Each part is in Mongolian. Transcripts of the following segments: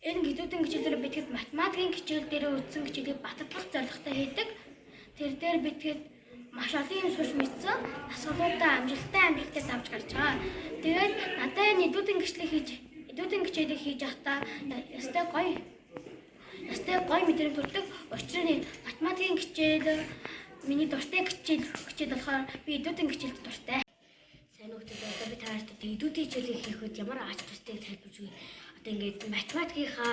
Энэ гидүүдийн хичээлээр бид хэд математикийн хичээл дээр үзсэн хичээлийг баттгах зорилготой хийдэг. Тэр дээр бид хэд маш олон юм сурч мэдсэн. Асуултуудаа амжилттай давж гарч байгаа. Тэгээд надад энэ гидүүдийн хичээлийг хийж явахдаа ястай гоё мэдрэмж төрдөг. Учир нь математикийн хичээл миний дуртай хичээл болохоор би гидүүдийн хичээлд дуртай. Сайн үгтэй одоо би таард гидүүдийн хичээлийг хийхэд ямар ач тустай тайлбарж өгье. Одоо ингээд математикийнхаа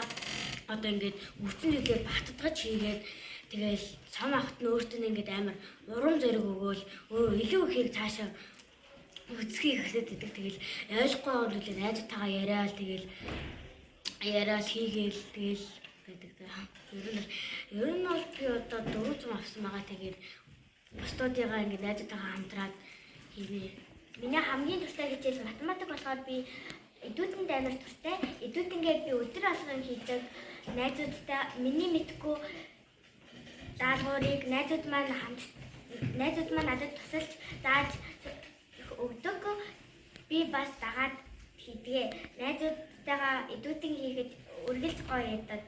одоо ингээд үтсэн зүйлээр баттгаж хийгээд тэгэл цом ахт нь өөртөө ингээд амар урам зориг өгөөл илүү ихээр цаашаа үзхийг хэсэд идэг. Тэгэл ойлгохгүй байгаа зүйлээ найзтайгаа яриад тэгэл яриад хийгээл тэгэл байдаг. Ер нь бол би одоо 400 авсан байгаа. Тэгээд бусдуудыгаа ингээд найзтайгаа хамтраад хийнэ. Миний хамгийн дуртай хичээл математик болохоор би эдүүтэнд амар дуртай. Эдүүтэнгээ би өдөр алган хийдэг. Найзуудтай миний мэдгүй даалгаврыг найзууд маань надад тусалж зааж өгдөг. Би бас дагаад хийдэг. Найзуудтайгаа эдүүтэн хийхэд үргэлж гоё яадаг.